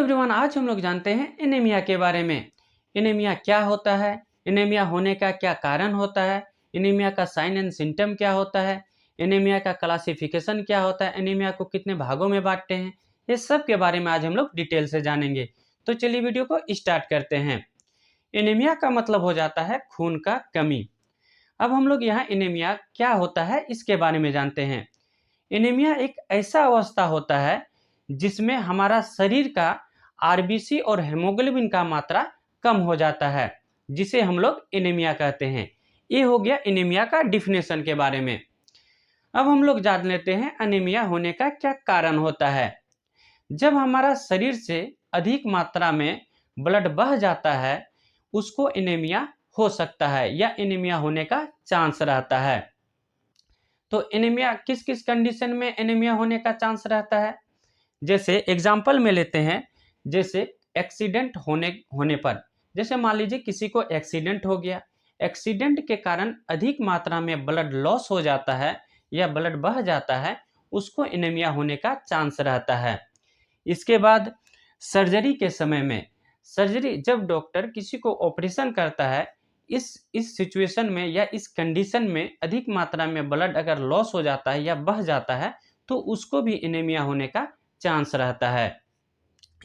Everyone, आज हम लोग जानते हैं एनीमिया के बारे में। एनीमिया क्या होता है, एनीमिया होने का क्या कारण होता है, एनीमिया का साइन एंड सिम्टम क्या होता है, एनीमिया का क्लासिफिकेशन क्या होता है, एनीमिया को कितने भागों में बांटते हैं, ये सब के बारे में आज हम लोग डिटेल से जानेंगे। तो चलिए वीडियो को स्टार्ट करते हैं। एनीमिया का मतलब हो जाता है खून का कमी। अब हम लोग यहाँ एनीमिया क्या होता है इसके बारे में जानते हैं। एनीमिया एक ऐसा अवस्था होता है जिसमें हमारा शरीर का आरबीसी और हेमोग्लोबिन का मात्रा कम हो जाता है, जिसे हम लोग एनीमिया कहते हैं। ये हो गया एनीमिया का डिफिनेशन के बारे में। अब हम लोग जान लेते हैं एनीमिया होने का क्या कारण होता है। जब हमारा शरीर से अधिक मात्रा में ब्लड बह जाता है, उसको एनीमिया हो सकता है या एनीमिया होने का चांस रहता है। तो एनीमिया किस किस कंडीशन में एनीमिया होने का चांस रहता है, जैसे एग्जाम्पल में लेते हैं। जैसे एक्सीडेंट होने पर, जैसे मान लीजिए किसी को एक्सीडेंट हो गया, एक्सीडेंट के कारण अधिक मात्रा में ब्लड लॉस हो जाता है या ब्लड बह जाता है, उसको एनीमिया होने का चांस रहता है। इसके बाद सर्जरी के समय में, सर्जरी जब डॉक्टर किसी को ऑपरेशन करता है, इस सिचुएशन में या इस कंडीशन में अधिक मात्रा में ब्लड अगर लॉस हो जाता है या बह जाता है, तो उसको भी एनीमिया होने का चांस रहता है।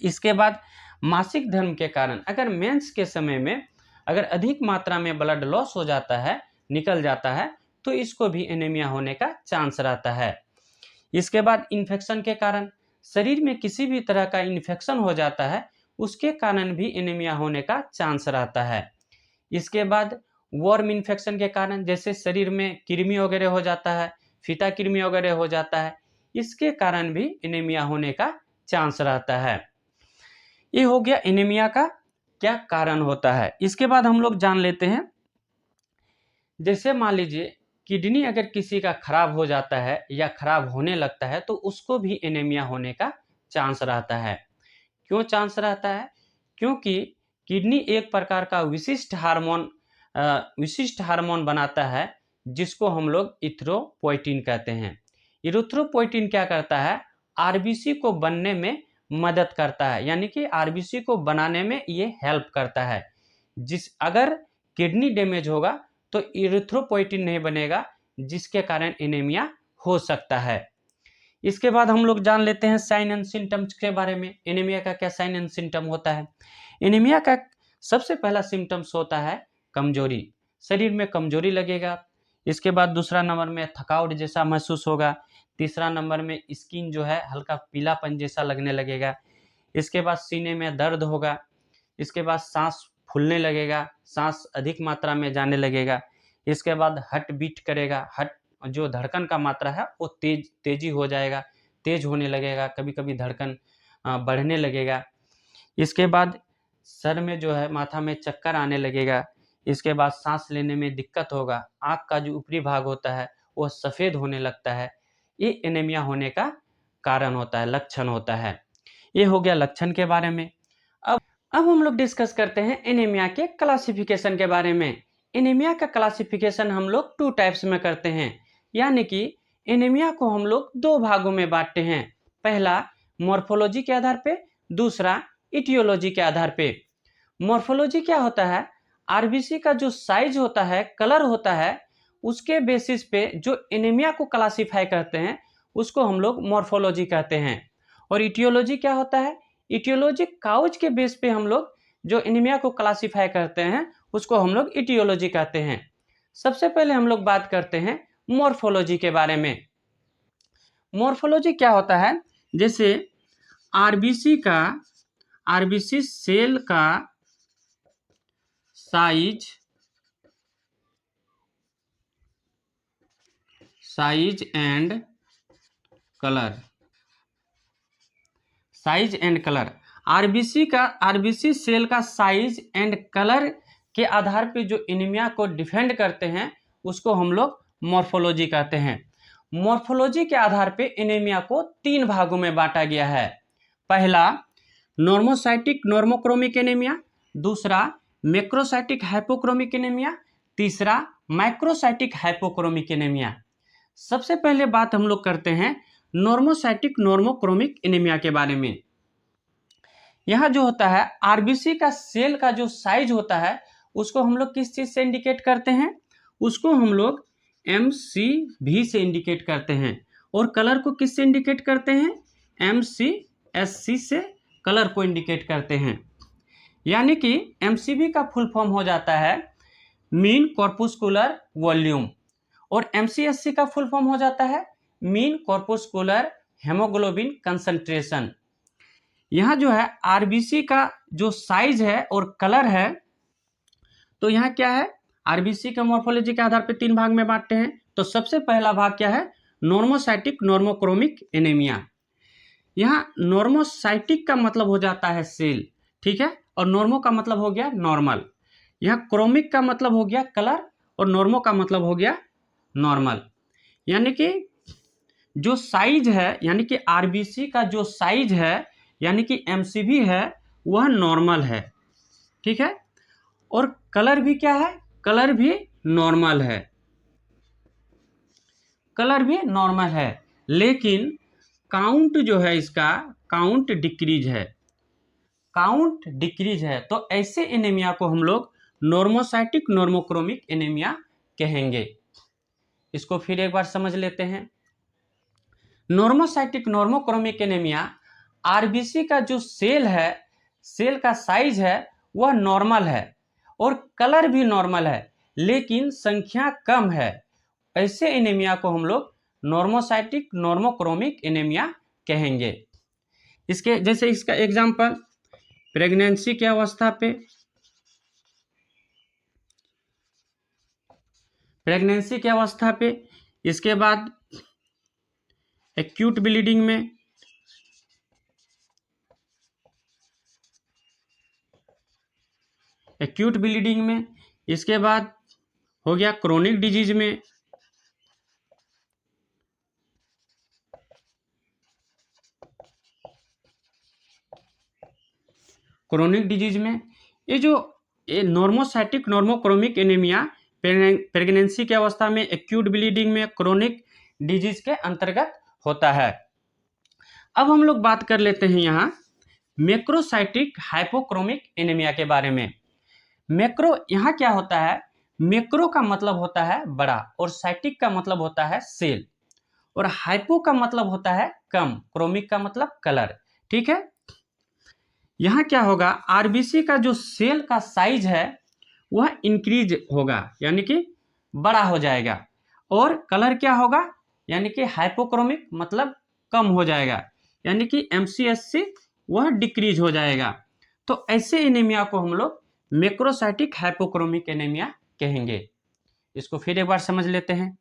इसके बाद मासिक धर्म के कारण, अगर मेंस के समय में अगर अधिक मात्रा में ब्लड लॉस हो जाता है, निकल जाता है, तो इसको भी एनीमिया होने का चांस रहता है। इसके बाद इन्फेक्शन के कारण, शरीर में किसी भी तरह का इन्फेक्शन हो जाता है, उसके कारण भी एनीमिया होने का चांस रहता है। इसके बाद वर्म इन्फेक्शन के कारण, जैसे शरीर में कृमि वगैरह हो जाता है, फीता कृमि वगैरह हो जाता है, इसके कारण भी एनीमिया होने का चांस रहता है। ये हो गया एनीमिया का क्या कारण होता है। इसके बाद हम लोग जान लेते हैं, जैसे मान लीजिए किडनी अगर किसी का खराब हो जाता है या खराब होने लगता है, तो उसको भी एनीमिया होने का चांस रहता है। क्यों चांस रहता है? क्योंकि किडनी एक प्रकार का विशिष्ट हार्मोन बनाता है, जिसको हम लोग इरिथ्रोपोइटिन कहते हैं। इरिथ्रोपोइटिन क्या करता है? आरबीसी को बनने में मदद करता है, यानी कि आरबीसी को बनाने में ये हेल्प करता है। अगर किडनी डैमेज होगा तो इरिथ्रोपोइटिन नहीं बनेगा, जिसके कारण एनीमिया हो सकता है। इसके बाद हम लोग जान लेते हैं साइन एंड सिम्टम्स के बारे में। एनीमिया का क्या साइन एंड सिम्टम होता है? एनीमिया का सबसे पहला सिम्टम्स होता है कमजोरी, शरीर में कमजोरी लगेगा। इसके बाद दूसरा नंबर में थकावट जैसा महसूस होगा। तीसरा नंबर में स्किन जो है हल्का पीलापन जैसा लगने लगेगा। इसके बाद सीने में दर्द होगा। इसके बाद सांस फूलने लगेगा, सांस अधिक मात्रा में जाने लगेगा। इसके बाद हार्ट बीट करेगा, हार्ट जो धड़कन का मात्रा है वो तेजी हो जाएगा, तेज होने लगेगा, कभी कभी धड़कन बढ़ने लगेगा। इसके बाद सर में जो है, माथा में चक्कर आने लगेगा। इसके बाद सांस लेने में दिक्कत होगा, आँख का जो ऊपरी भाग होता है वो सफ़ेद होने लगता है। ये एनीमिया होने का कारण होता है, लक्षण होता है। ये हो गया लक्षण के बारे में। अब हम लोग डिस्कस करते हैं एनीमिया के क्लासिफिकेशन के बारे में। एनीमिया का क्लासिफिकेशन हम लोग 2 टाइप्स में करते हैं, यानी कि एनीमिया को हम लोग 2 भागों में बांटते हैं। पहला मॉर्फोलॉजी के आधार पे, दूसरा इटियोलॉजी के आधार पे। मॉर्फोलॉजी क्या होता है? आरबीसी का जो साइज होता है, कलर होता है, उसके बेसिस पे जो एनीमिया को क्लासीफाई करते हैं, उसको हम लोग मॉर्फोलॉजी कहते हैं। और इटियोलॉजी क्या होता है? इटियोलॉजी काउज के बेस पे हम लोग जो एनीमिया को क्लासीफाई करते हैं, उसको हम लोग इटियोलॉजी कहते हैं। सबसे पहले हम लोग बात करते हैं मॉर्फोलॉजी के बारे में। मॉर्फोलॉजी क्या होता है? जैसे आरबीसी सेल का size and colour, RBC cell का साइज एंड कलर के आधार पे जो एनीमिया को डिफेंड करते हैं, उसको हम लोग मॉर्फोलॉजी कहते हैं। मॉर्फोलॉजी के आधार पे एनीमिया को 3 भागों में बांटा गया है। पहला नॉर्मोसाइटिक नॉर्मोक्रोमिक एनीमिया, दूसरा मैक्रोसाइटिक हाइपोक्रोमिक एनीमिया, तीसरा माइक्रोसाइटिक हाइपोक्रोमिक एनीमिया। सबसे पहले बात हम लोग करते हैं नॉर्मोसाइटिक नॉर्मोक्रोमिक एनीमिया के बारे में। यहाँ जो होता है आरबीसी का सेल का जो साइज होता है उसको हम लोग किस चीज से इंडिकेट करते हैं, उसको हम लोग MCV से इंडिकेट करते हैं। और कलर को किससे इंडिकेट करते हैं, MCSC से कलर को इंडिकेट करते हैं। यानी कि MCV का फुल फॉर्म हो जाता है मीन कॉर्पुस्कुलर वॉल्यूम, और MCSC का फुल फॉर्म हो जाता है मीन कॉर्पुस्कुलर हेमोग्लोबिन कंसंट्रेशन। यहाँ जो है आरबीसी का जो साइज है और कलर है, तो यहाँ क्या है, आरबीसी के मॉर्फोलॉजी के आधार पर 3 भाग में बांटते हैं। तो सबसे पहला भाग क्या है, नॉर्मोसाइटिक नॉर्मोक्रोमिक एनीमिया। यहाँ नॉर्मोसाइटिक का मतलब हो जाता है सेल, ठीक है, और नॉर्मो का मतलब हो गया नॉर्मल। यहाँ क्रोमिक का मतलब हो गया कलर और नॉर्मो का मतलब हो गया नॉर्मल। यानी कि जो साइज है, यानी कि आरबीसी का जो साइज है यानी कि MCV है वह नॉर्मल है, ठीक है, और कलर भी क्या है, कलर भी नॉर्मल है, कलर भी नॉर्मल है, लेकिन काउंट जो है इसका काउंट डिक्रीज है, काउंट डिक्रीज है। तो ऐसे एनीमिया को हम लोग नॉर्मोसाइटिक नॉर्मोक्रोमिक एनीमिया कहेंगे। इसको फिर एक बार समझ लेते हैं। नॉर्मोसाइटिक नॉर्मोक्रोमिक एनीमिया, आरबीसी का जो सेल है, सेल का साइज है वह नॉर्मल है और कलर भी नॉर्मल है, लेकिन संख्या कम है। ऐसे एनीमिया को हम लोग नॉर्मोसाइटिक नॉर्मोक्रोमिक एनीमिया कहेंगे। इसके जैसे इसका एग्जांपल प्रेगनेंसी की अवस्था पे, प्रेगनेंसी की अवस्था पे, इसके बाद एक्यूट ब्लीडिंग में, एक्यूट ब्लीडिंग में, इसके बाद हो गया क्रोनिक डिजीज में, क्रोनिक डिजीज में। ये जो नॉर्मोसाइटिक नॉर्मोक्रोमिक एनीमिया प्रेगनेंसी की अवस्था में, एक्यूट ब्लीडिंग में, क्रोनिक डिजीज के अंतर्गत होता है। अब हम लोग बात कर लेते हैं यहाँ मैक्रोसाइटिक हाइपोक्रोमिक एनीमिया के बारे में। मैक्रो यहाँ क्या होता है, मैक्रो का मतलब होता है बड़ा और साइटिक का मतलब होता है सेल, और हाइपो का मतलब होता है कम, क्रोमिक का मतलब कलर, ठीक है। यहाँ क्या होगा, आरबीसी का जो सेल का साइज है वह इंक्रीज होगा, यानी कि बड़ा हो जाएगा, और कलर क्या होगा, यानी कि हाइपोक्रोमिक मतलब कम हो जाएगा, यानी कि MCSC वह डिक्रीज हो जाएगा। तो ऐसे एनीमिया को हम लोग मैक्रोसाइटिक हाइपोक्रोमिक एनीमिया कहेंगे। इसको फिर एक बार समझ लेते हैं।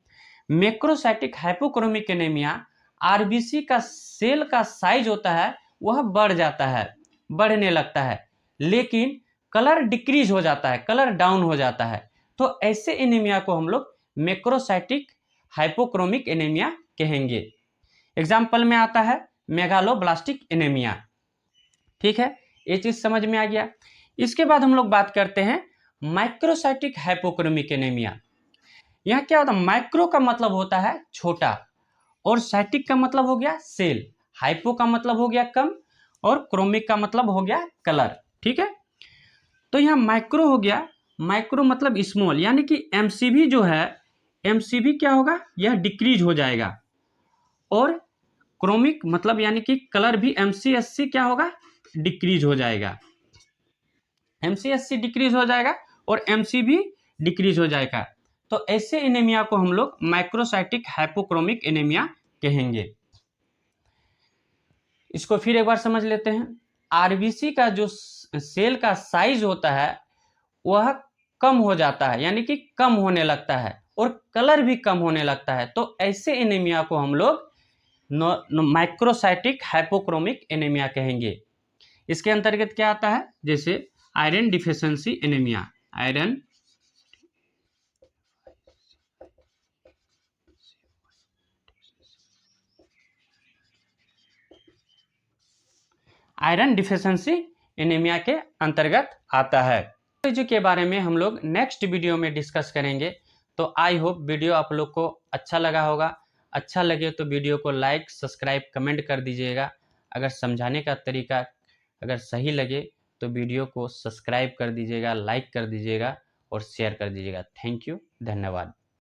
मैक्रोसाइटिक हाइपोक्रोमिक एनीमिया, आरबीसी का सेल का साइज होता है वह बढ़ जाता है, बढ़ने लगता है, लेकिन कलर डिक्रीज हो जाता है, कलर डाउन हो जाता है। तो ऐसे एनीमिया को हम लोग मैक्रोसाइटिक हाइपोक्रोमिक एनीमिया कहेंगे। एग्जाम्पल में आता है मेगालोब्लास्टिक एनीमिया, ठीक है, ये चीज समझ में आ गया। इसके बाद हम लोग बात करते हैं माइक्रोसाइटिक हाइपोक्रोमिक एनीमिया। यहाँ क्या होता है, माइक्रो का मतलब होता है छोटा, और साइटिक का मतलब हो गया सेल, हाइपो का मतलब हो गया कम, और क्रोमिक का मतलब हो गया कलर, ठीक है। तो यहाँ माइक्रो हो गया, माइक्रो मतलब स्मॉल, यानी कि MCV जो है, MCV क्या होगा, यह डिक्रीज हो जाएगा, और क्रोमिक मतलब यानी कि कलर भी MCSC क्या होगा, डिक्रीज हो जाएगा, MCSC डिक्रीज हो जाएगा और MCV डिक्रीज हो जाएगा। तो ऐसे एनीमिया को हम लोग माइक्रोसाइटिक हाइपोक्रोमिक एनीमिया कहेंगे। इसको फिर एक बार समझ लेते हैं। आरबीसी का जो सेल का साइज होता है वह कम हो जाता है, यानी कि कम होने लगता है, और कलर भी कम होने लगता है। तो ऐसे एनीमिया को हम लोग माइक्रोसाइटिक हाइपोक्रोमिक एनीमिया कहेंगे। इसके अंतर्गत क्या आता है, जैसे iron deficiency anaemia, iron iron deficiency anaemia के अंतर्गत आता है। तो के बारे में हम लोग नेक्स्ट वीडियो में डिस्कस करेंगे। तो आई होप वीडियो आप लोग को अच्छा लगा होगा। अच्छा लगे तो वीडियो को लाइक, सब्सक्राइब, कमेंट कर दीजिएगा। अगर समझाने का तरीका अगर सही लगे तो वीडियो को सब्सक्राइब कर दीजिएगा, लाइक कर दीजिएगा और शेयर कर दीजिएगा। थैंक यू, धन्यवाद।